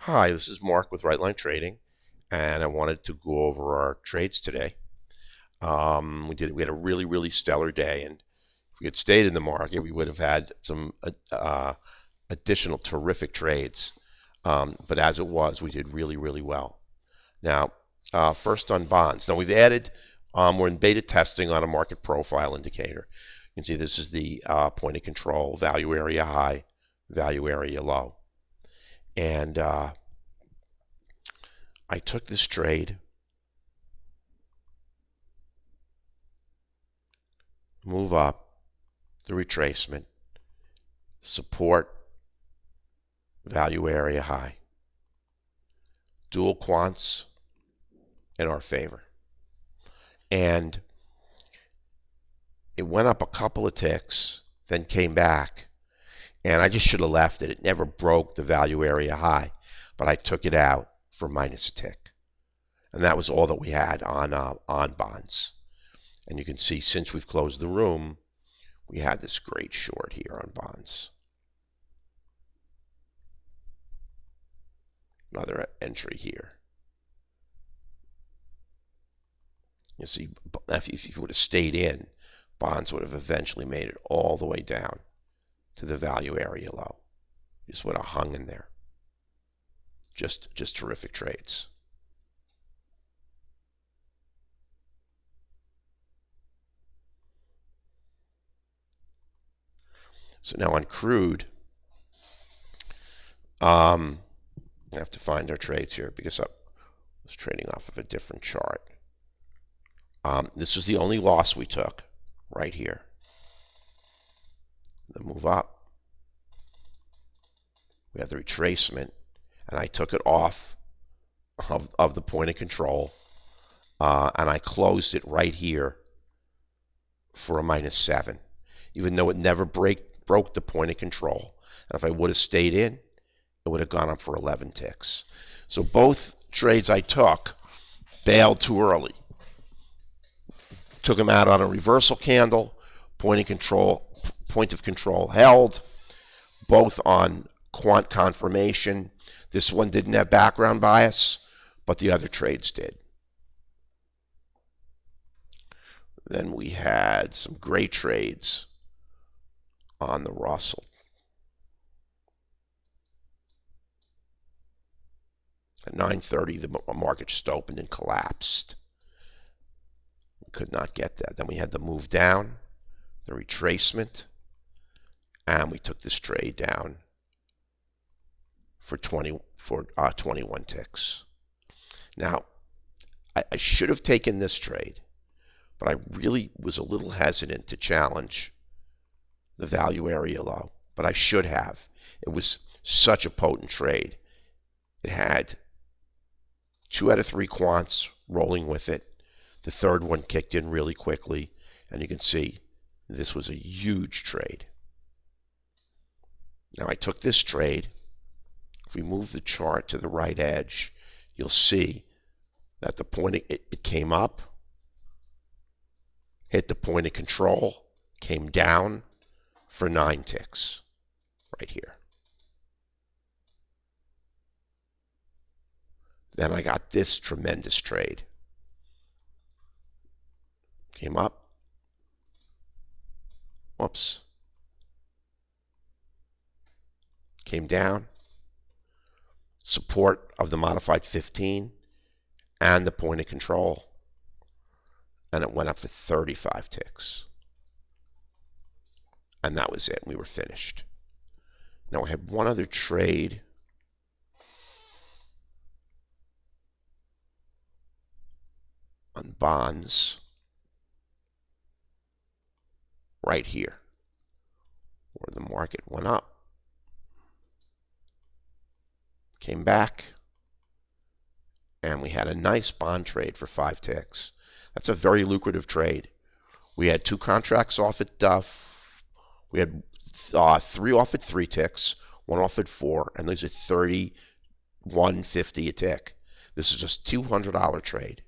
Hi, this is Mark with Right Line Trading, and I wanted to go over our trades today. We had a really stellar day, and if we had stayed in the market, we would have had some additional terrific trades. But as it was, we did really well. Now, first on bonds. Now we've added, we're in beta testing on a market profile indicator. You can see this is the point of control, value area high, value area low, and I took this trade, move up, the retracement, support, value area high, dual quants in our favor. And it went up a couple of ticks, then came back, and I just should have left it. It never broke the value area high, but I took it out for minus a tick. And that was all that we had on bonds. And you can see since we've closed the room, we had this great short here on bonds. Another entry here. You see, if you would have stayed in, bonds would have eventually made it all the way down to the value area low. Just would have hung in there. Just terrific trades. So now on crude, I have to find our trades here because I was trading off of a different chart. This was the only loss we took right here. The move up. We have the retracement, and I took it off of the point of control, and I closed it right here for a -7, even though it never broke the point of control. And if I would have stayed in, it would have gone up for 11 ticks. So both trades I took bailed too early. Took them out on a reversal candle, point of control held, both on quant confirmation. This one didn't have background bias, but the other trades did. Then we had some great trades on the Russell. At 9:30, the market just opened and collapsed. We could not get that. Then we had the move down, the retracement, and we took this trade down for 21 ticks. Now, I should have taken this trade, but I really was a little hesitant to challenge the value area low, but I should have. It was such a potent trade. It had 2 out of 3 quants rolling with it. The third one kicked in really quickly, and you can see this was a huge trade. Now I took this trade. If we move the chart to the right edge, you'll see that the point it came up, hit the point of control, came down for 9 ticks right here. Then I got this tremendous trade. Came up. Whoops. Came down. Support of the modified 15 and the point of control. And it went up for 35 ticks. And that was it. We were finished. Now I had one other trade. On bonds right here where the market went up, came back, and we had a nice bond trade for 5 ticks. That's a very lucrative trade. We had 2 contracts off at we had 3 off at 3 ticks, 1 off at 4, and these are $31.50 a tick. This is just $200 trade.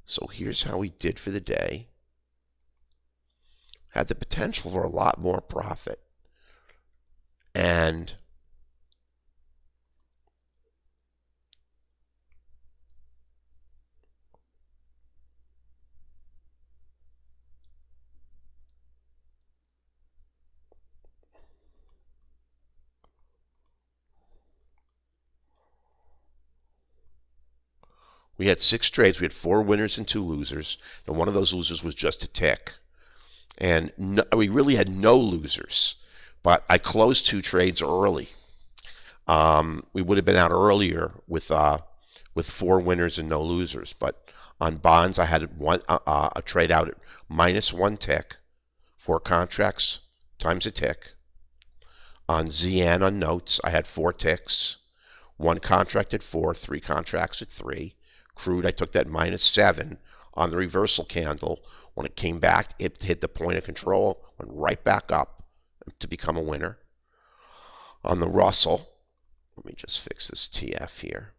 So here's how we did for the day. Had the potential for a lot more profit. And We had 6 trades. We had 4 winners and 2 losers. And one of those losers was just a tick. And no, we really had no losers. But I closed 2 trades early. We would have been out earlier with 4 winners and no losers. But on bonds, I had a trade out at -1 tick, 4 contracts times a tick. On ZN on notes, I had 4 ticks, 1 contract at 4, 3 contracts at 3. Crude, I took that -7 on the reversal candle. When it came back, it hit the point of control, went right back up to become a winner. On the Russell, let me just fix this TF here.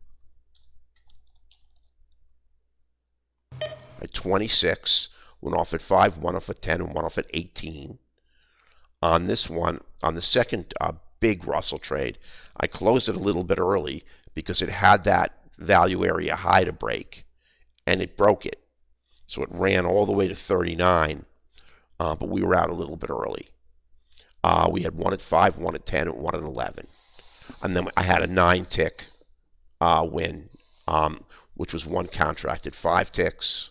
At 26, went off at 5, one off at 10, and one off at 18. On this one, on the second big Russell trade, I closed it a little bit early because it had that value area high to break, and it broke it. So it ran all the way to 39, but we were out a little bit early. We had 1 at 5, 1 at 10, and 1 at 11. And then I had a 9 tick win, which was 1 contract at 5 ticks.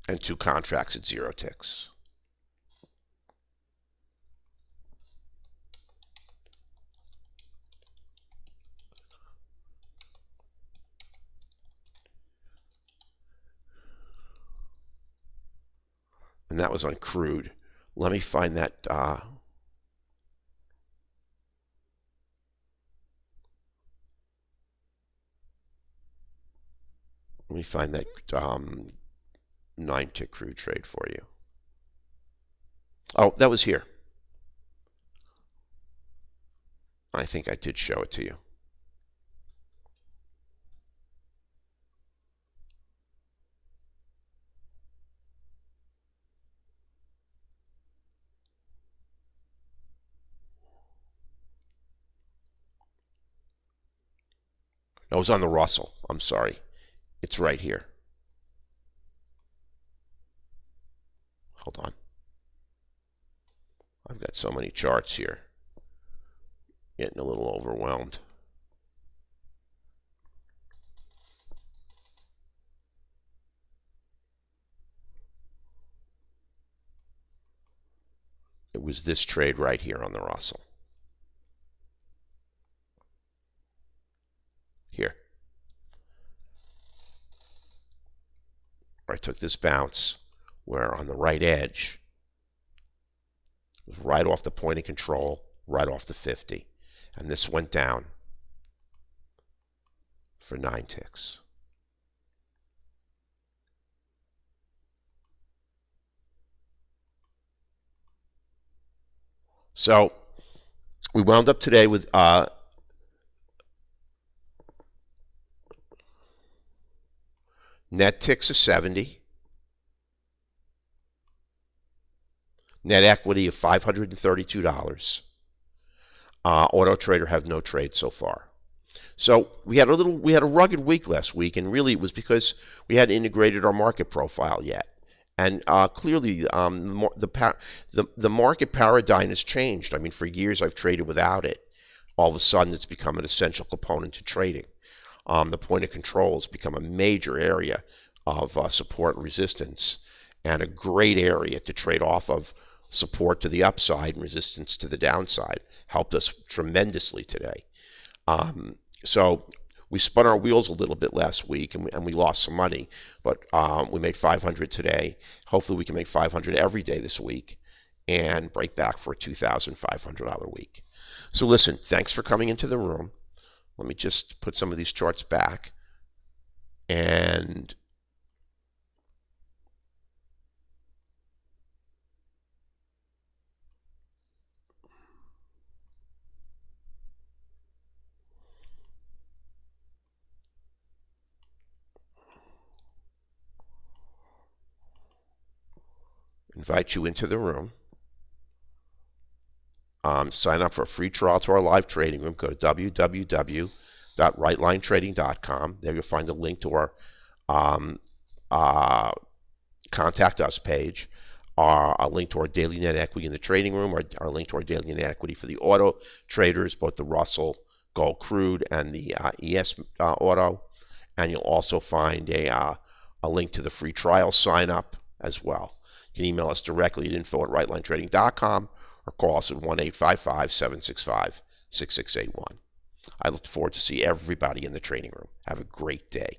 And 2 contracts at 0 ticks. And that was on crude. Let me find that. Let me find that 9 tick crude trade for you. Oh, that was here. I think I did show it to you. No, it was on the Russell. I'm sorry. It's right here. Hold on. I've got so many charts here. Getting a little overwhelmed. It was this trade right here on the Russell. Here. Where I took this bounce, where on the right edge, it was right off the point of control, right off the 50. And this went down for 9 ticks. So we wound up today with net ticks of 70, net equity of $532. Auto Trader have no trade so far. So we had a rugged week last week, and really it was because we hadn't integrated our market profile yet. And clearly, the market paradigm has changed. I mean, for years I've traded without it. All of a sudden, it's become an essential component to trading. The point of control has become a major area of support and resistance, and a great area to trade off of. Support to the upside and resistance to the downside helped us tremendously today. So we spun our wheels a little bit last week, and we lost some money, but we made 500 today. Hopefully we can make 500 every day this week and break back for a $2,500 week. So listen, thanks for coming into the room. Let me just put some of these charts back and invite you into the room. Sign up for a free trial to our live trading room. Go to www.rightlinetrading.com. There you'll find a link to our contact us page. a link to our daily net equity in the trading room, our link to our daily net equity for the auto traders, both the Russell Gold Crude and the ES Auto. And you'll also find a link to the free trial sign up as well. You can email us directly at info@rightlinetrading.com or call us at 1-855-765-6681. I look forward to see everybody in the trading room. Have a great day.